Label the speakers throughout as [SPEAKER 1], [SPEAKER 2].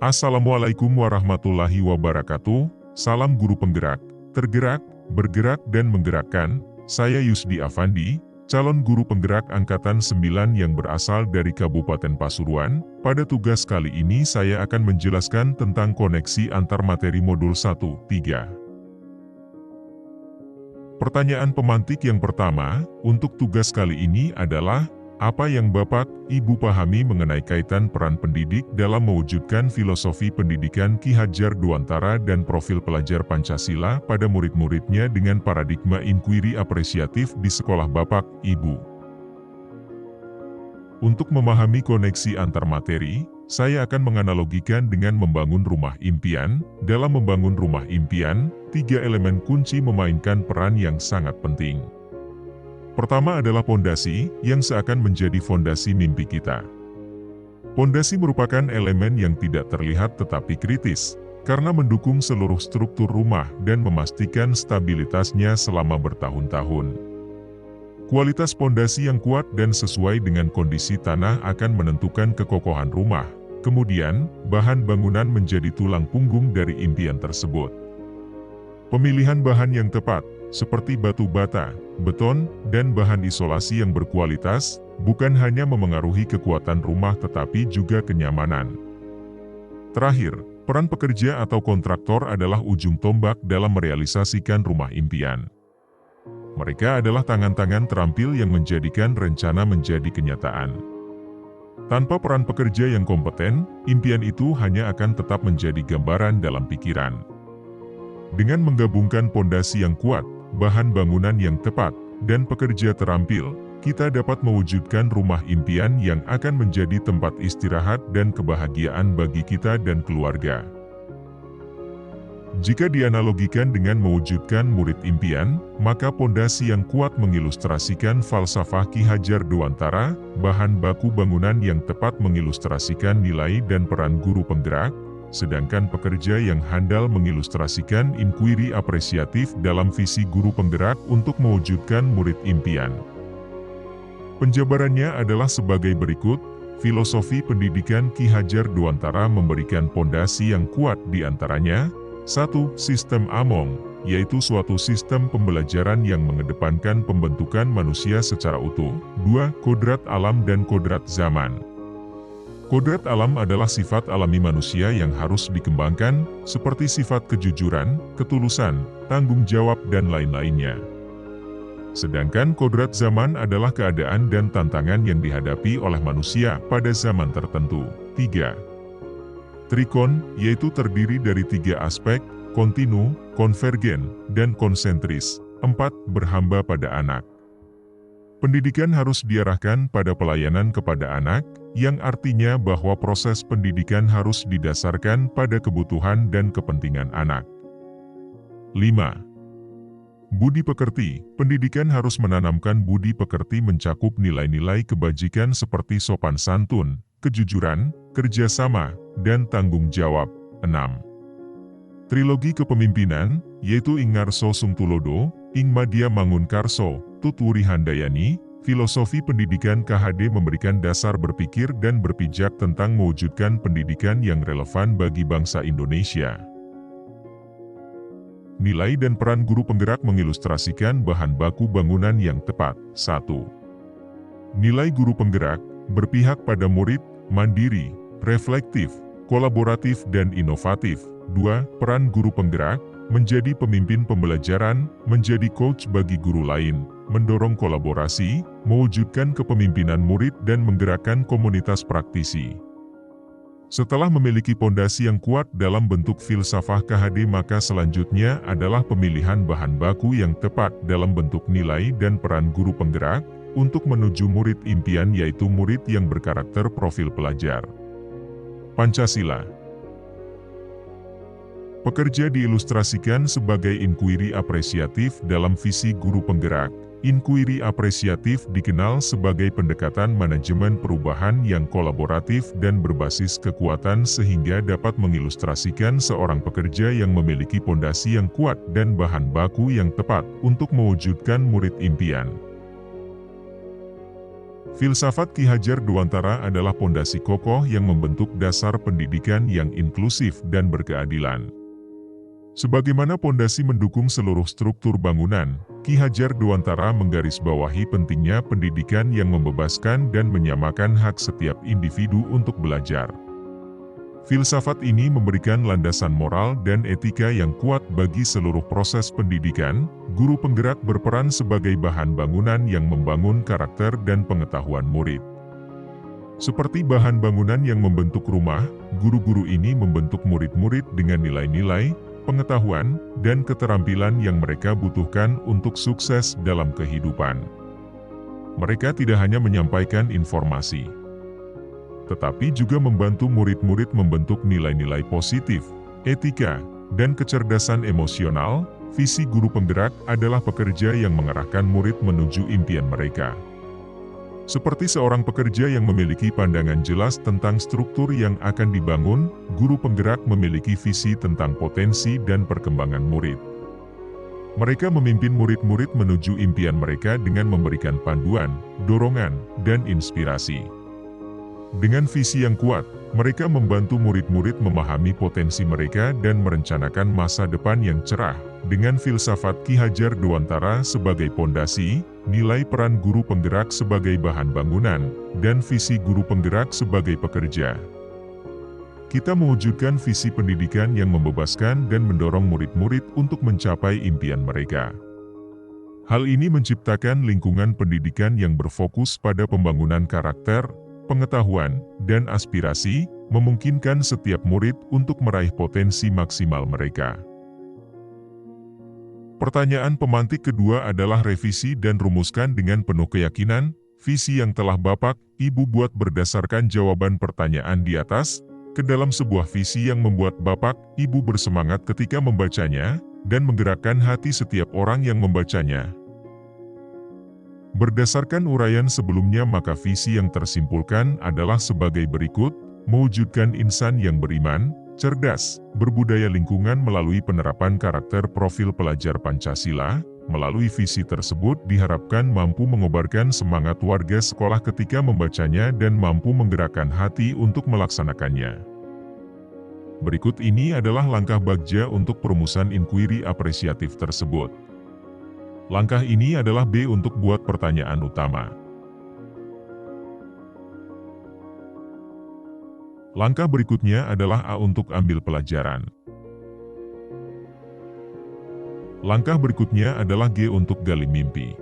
[SPEAKER 1] Assalamualaikum warahmatullahi wabarakatuh. Salam guru penggerak, tergerak, bergerak dan menggerakkan. Saya Yusdi Afandi, calon guru penggerak angkatan 9 yang berasal dari Kabupaten Pasuruan. Pada tugas kali ini saya akan menjelaskan tentang koneksi antar materi modul 1-3. Pertanyaan pemantik yang pertama untuk tugas kali ini adalah, apa yang Bapak, Ibu pahami mengenai kaitan peran pendidik dalam mewujudkan filosofi pendidikan Ki Hajar Dewantara dan profil pelajar Pancasila pada murid-muridnya dengan paradigma inquiry apresiatif di sekolah Bapak, Ibu? Untuk memahami koneksi antar materi, saya akan menganalogikan dengan membangun rumah impian. Dalam membangun rumah impian, 3 elemen kunci memainkan peran yang sangat penting. Pertama adalah pondasi, yang seakan menjadi fondasi mimpi kita. Pondasi merupakan elemen yang tidak terlihat tetapi kritis, karena mendukung seluruh struktur rumah dan memastikan stabilitasnya selama bertahun-tahun. Kualitas pondasi yang kuat dan sesuai dengan kondisi tanah akan menentukan kekokohan rumah. Kemudian, bahan bangunan menjadi tulang punggung dari impian tersebut. Pemilihan bahan yang tepat, seperti batu bata, beton, dan bahan isolasi yang berkualitas, bukan hanya memengaruhi kekuatan rumah tetapi juga kenyamanan. Terakhir, peran pekerja atau kontraktor adalah ujung tombak dalam merealisasikan rumah impian. Mereka adalah tangan-tangan terampil yang menjadikan rencana menjadi kenyataan. Tanpa peran pekerja yang kompeten, impian itu hanya akan tetap menjadi gambaran dalam pikiran. Dengan menggabungkan pondasi yang kuat, bahan bangunan yang tepat, dan pekerja terampil, kita dapat mewujudkan rumah impian yang akan menjadi tempat istirahat dan kebahagiaan bagi kita dan keluarga. Jika dianalogikan dengan mewujudkan murid impian, maka pondasi yang kuat mengilustrasikan falsafah Ki Hajar Dewantara, bahan baku bangunan yang tepat mengilustrasikan nilai dan peran guru penggerak, sedangkan pekerja yang handal mengilustrasikan inquiry apresiatif dalam visi guru penggerak untuk mewujudkan murid impian. Penjabarannya adalah sebagai berikut. Filosofi pendidikan Ki Hajar Dewantara memberikan pondasi yang kuat di antaranya. 1. Sistem Among, yaitu suatu sistem pembelajaran yang mengedepankan pembentukan manusia secara utuh. 2. Kodrat alam dan kodrat zaman. Kodrat alam adalah sifat alami manusia yang harus dikembangkan, seperti sifat kejujuran, ketulusan, tanggung jawab dan lain-lainnya. Sedangkan kodrat zaman adalah keadaan dan tantangan yang dihadapi oleh manusia pada zaman tertentu. 3. Trikon, yaitu terdiri dari 3 aspek, kontinu, konvergen, dan konsentris. 4. Berhamba pada anak. Pendidikan harus diarahkan pada pelayanan kepada anak, yang artinya bahwa proses pendidikan harus didasarkan pada kebutuhan dan kepentingan anak. 5. Budi pekerti. Pendidikan harus menanamkan budi pekerti mencakup nilai-nilai kebajikan seperti sopan santun, kejujuran, kerjasama, dan tanggung jawab. 6. Trilogi kepemimpinan, yaitu Ing Ngarso Sungtulodo, Ing Madya Mangunkarso, Tutwuri Handayani. Filosofi pendidikan KHD memberikan dasar berpikir dan berpijak tentang mewujudkan pendidikan yang relevan bagi bangsa Indonesia. Nilai dan peran guru penggerak mengilustrasikan bahan baku bangunan yang tepat. 1. Nilai guru penggerak, berpihak pada murid, mandiri, reflektif, kolaboratif dan inovatif. 2. Peran guru penggerak, menjadi pemimpin pembelajaran, menjadi coach bagi guru lain, mendorong kolaborasi, mewujudkan kepemimpinan murid dan menggerakkan komunitas praktisi. Setelah memiliki pondasi yang kuat dalam bentuk filsafah KHD, maka selanjutnya adalah pemilihan bahan baku yang tepat dalam bentuk nilai dan peran guru penggerak, untuk menuju murid impian yaitu murid yang berkarakter profil pelajar Pancasila. Pekerja diilustrasikan sebagai inquiry apresiatif dalam visi guru penggerak. Inquiry apresiatif dikenal sebagai pendekatan manajemen perubahan yang kolaboratif dan berbasis kekuatan sehingga dapat mengilustrasikan seorang pekerja yang memiliki pondasi yang kuat dan bahan baku yang tepat untuk mewujudkan murid impian. Filsafat Ki Hajar Dewantara adalah pondasi kokoh yang membentuk dasar pendidikan yang inklusif dan berkeadilan. Sebagaimana pondasi mendukung seluruh struktur bangunan, Ki Hajar Dewantara menggarisbawahi pentingnya pendidikan yang membebaskan dan menyamakan hak setiap individu untuk belajar. Filsafat ini memberikan landasan moral dan etika yang kuat bagi seluruh proses pendidikan. Guru penggerak berperan sebagai bahan bangunan yang membangun karakter dan pengetahuan murid. Seperti bahan bangunan yang membentuk rumah, guru-guru ini membentuk murid-murid dengan nilai-nilai, pengetahuan, dan keterampilan yang mereka butuhkan untuk sukses dalam kehidupan. Mereka tidak hanya menyampaikan informasi, tetapi juga membantu murid-murid membentuk nilai-nilai positif, etika, dan kecerdasan emosional. Visi guru penggerak adalah pekerja yang mengarahkan murid menuju impian mereka. Seperti seorang pekerja yang memiliki pandangan jelas tentang struktur yang akan dibangun, guru penggerak memiliki visi tentang potensi dan perkembangan murid. Mereka memimpin murid-murid menuju impian mereka dengan memberikan panduan, dorongan, dan inspirasi. Dengan visi yang kuat, mereka membantu murid-murid memahami potensi mereka dan merencanakan masa depan yang cerah. Dengan filsafat Ki Hajar Dewantara sebagai pondasi, nilai peran guru penggerak sebagai bahan bangunan, dan visi guru penggerak sebagai pekerja, kita mewujudkan visi pendidikan yang membebaskan dan mendorong murid-murid untuk mencapai impian mereka. Hal ini menciptakan lingkungan pendidikan yang berfokus pada pembangunan karakter, pengetahuan, dan aspirasi, memungkinkan setiap murid untuk meraih potensi maksimal mereka. Pertanyaan pemantik kedua adalah revisi dan rumuskan dengan penuh keyakinan, visi yang telah Bapak, Ibu buat berdasarkan jawaban pertanyaan di atas, ke dalam sebuah visi yang membuat Bapak, Ibu bersemangat ketika membacanya, dan menggerakkan hati setiap orang yang membacanya. Berdasarkan uraian sebelumnya maka visi yang tersimpulkan adalah sebagai berikut, mewujudkan insan yang beriman, cerdas, berbudaya lingkungan melalui penerapan karakter profil pelajar Pancasila. Melalui visi tersebut diharapkan mampu mengobarkan semangat warga sekolah ketika membacanya dan mampu menggerakkan hati untuk melaksanakannya. Berikut ini adalah langkah Bagja untuk perumusan inkuiri apresiatif tersebut. Langkah ini adalah B untuk buat pertanyaan utama. Langkah berikutnya adalah A untuk ambil pelajaran. Langkah berikutnya adalah G untuk gali mimpi.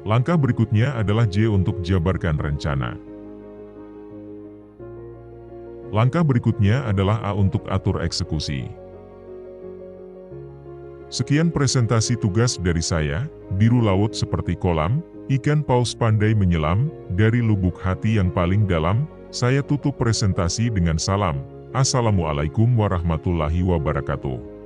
[SPEAKER 1] Langkah berikutnya adalah J untuk jabarkan rencana. Langkah berikutnya adalah A untuk atur eksekusi. Sekian presentasi tugas dari saya, biru laut seperti kolam, ikan paus pandai menyelam, dari lubuk hati yang paling dalam. Saya tutup presentasi dengan salam. Assalamualaikum warahmatullahi wabarakatuh.